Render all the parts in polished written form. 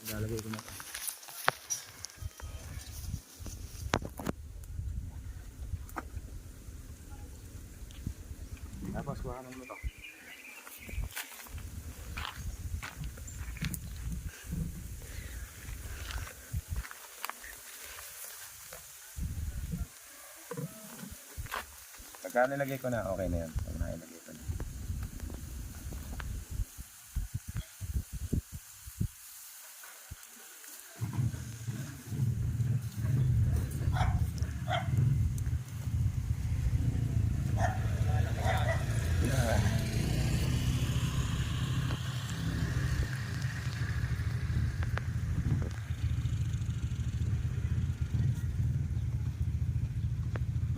Lalagay ko na ito. Tapos kuhanan mo ito. Pagka nilagay ko na, okay na yan. Pag nailagay ko na.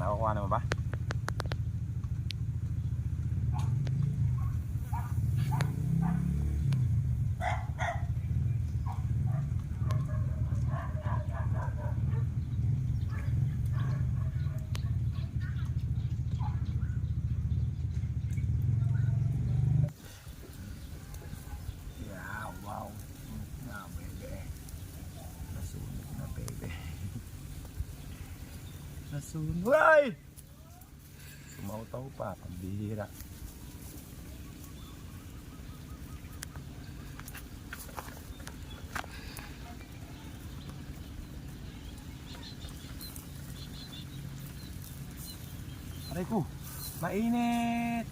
Nakukuha na mo ba? Nasunoy! Sumautaw pa, pambihira. Aray ko, mainit!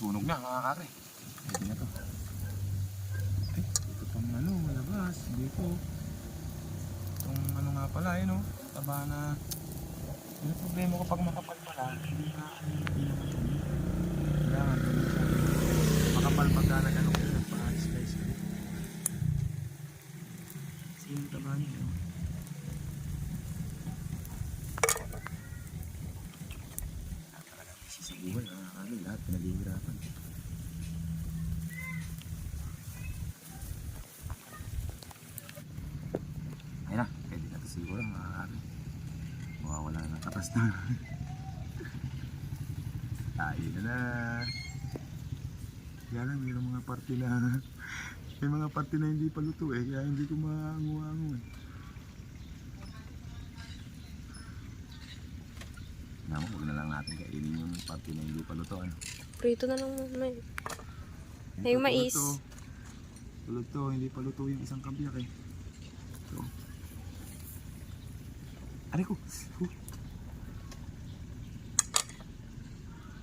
Sunog na mga kare. Pwede na to. Ay, ito pang ano, malabas. Dito. Itong ano nga pala, yun o. Taba na. Yung problema ko pag makapal pala, hindi na kailangan ko na siya. Makapal pagka na gano'n ko siya pa-slice ko. Kasi yung taba niya, no? Sisiguan, mga kare. Lahat pinaghihirapan. Ayun na, pwede na ito siguro mga kare. Mawawala na katas na. Ayun na. Kaya lang, mayroong mga parte na may mga parte na hindi pa luto eh. Kaya hindi ko maangu-angu eh. Naman, huwag na lang natin kainin yung parte na hindi pa luto eh. Prito na lang may. Ay, yung mais. Luto, hindi pa luto yung isang kabiyak eh. So. Aray ko!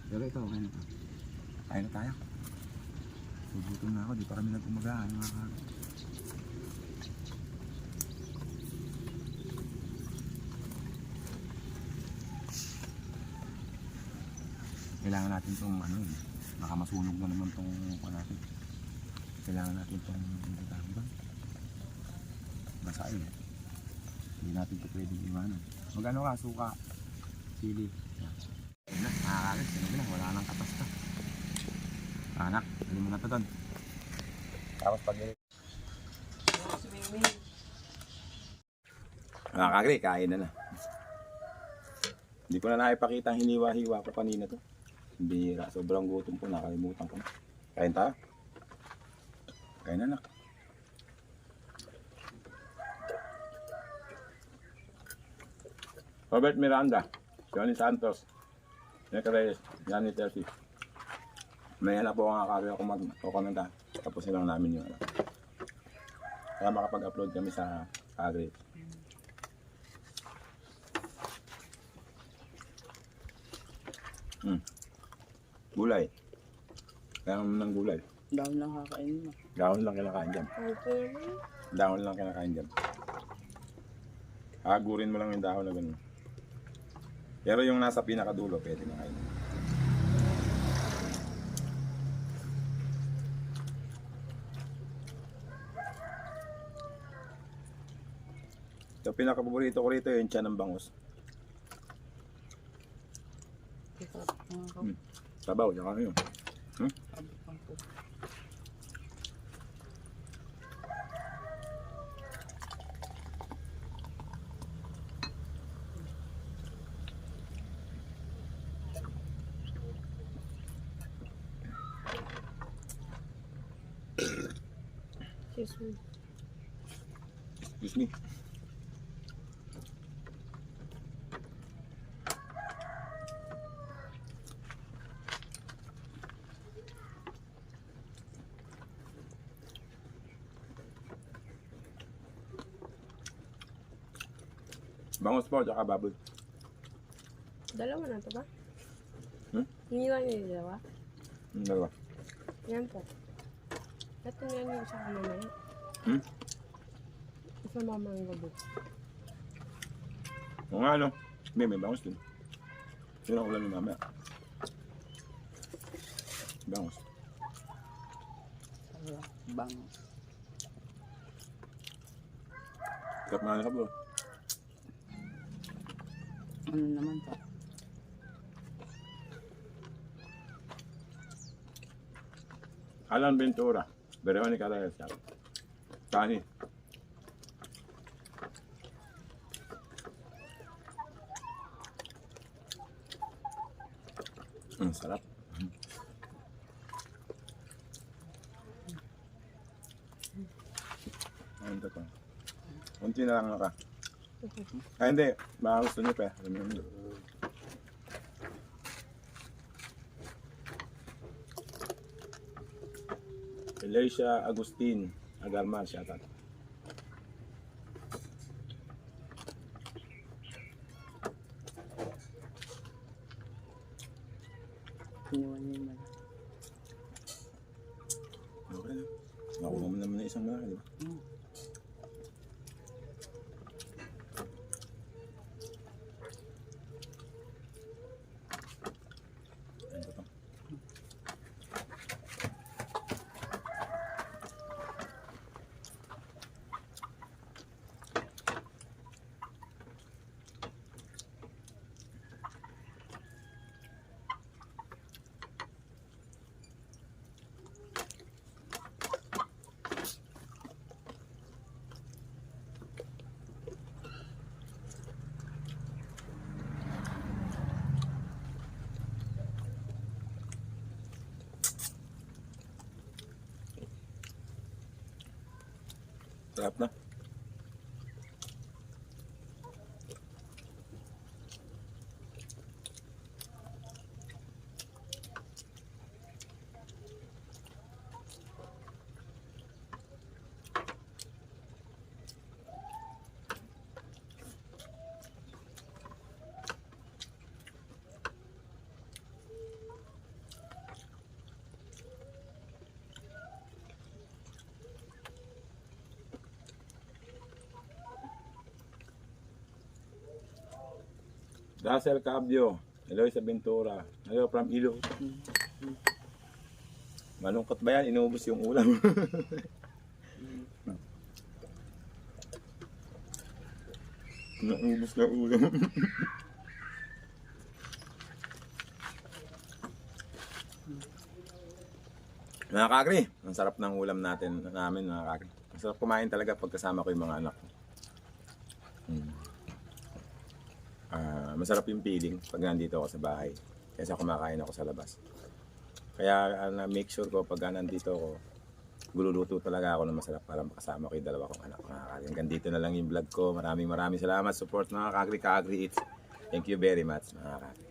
Pero ito, okay na ito. Kain na tayo. Gugutom na ako, di pa kami nag-umagaan mga kare. Kailangan natin itong ano eh. Baka masunog na naman itong natin. Kailangan natin itong basain eh. Hindi natin ito pwedeng iwanan. Magano ka, suka, sili. Ayun na, nakakalit. Sinabi na, wala nang katas na. Anak, hindi mo na ito doon. Tapos pag yun. Nakakagri, kain na na. Hindi ko na nakipakita ang hiniwa-hiwa ko kanina to. Bihira, sobrang gutom po, nakalimutan ko na. Kain tayo. Kain na na. Robert Miranda, Johnny Santos, Nick Reyes, Yanni Tersi. Maya na po ang akari ako mag-komenta. Tapusin lang namin yung ano. Kaya makapag-upload kami sa Agri. Gulay. Kaya naman ng gulay. Dahon lang kakain mo. Dahon lang kinakain dyan. Dahon lang kinakain dyan. Hagurin mo lang yung dahon na ganun. Pero yung nasa pinakadulo, pwede na kain. So, pinakapaborito ko rito yung tiyan ng bangus. Sabaw, tsaka yun. Excuse me. Excuse me. Bangos po, tsaka baboy. Dalawa na to ba? Hmm? Iniwan niyo yung dalawa? Yung dalawa. Yan po. Ito na yan yung isa ka mamaya. Hmm? Isa mama ang gabi. O nga, ano? May bangos din. Yun ang ulam ni mama. Bangos. Bangos. Kat mga ka bro. Ano naman pa? Alan Ventura. Veronica Reyes. Tani. Sarap. Ano to? Kunti na lang naka. Ay hindi. Baka gusto niyo pa. Elisha Agustin Agarmar siya ata. Iniwan niya yung Okay na. Nakuha mo naman na isang malaki, di ba? Ano ba to? Sarap na. Russell Cabio. Hello sa Ventura. Hello from Ilo. Malungkot ba yan? Inuubos yung ulam. Naubos na ulam. Mga kakri, ang sarap ng ulam namin mga kakri. Ang sarap kumain talaga pagkasama ko yung mga anak ko. Masarap yung feeling pag nandito ako sa bahay kaysa kumakain ako sa labas. Kaya make sure ko pag nandito ako, gululuto talaga ako ng masarap para makasama ko yung dalawa kong anak. Hanggang dito na lang yung vlog ko. Maraming salamat support mga kakri. It's thank you very much mga kakri.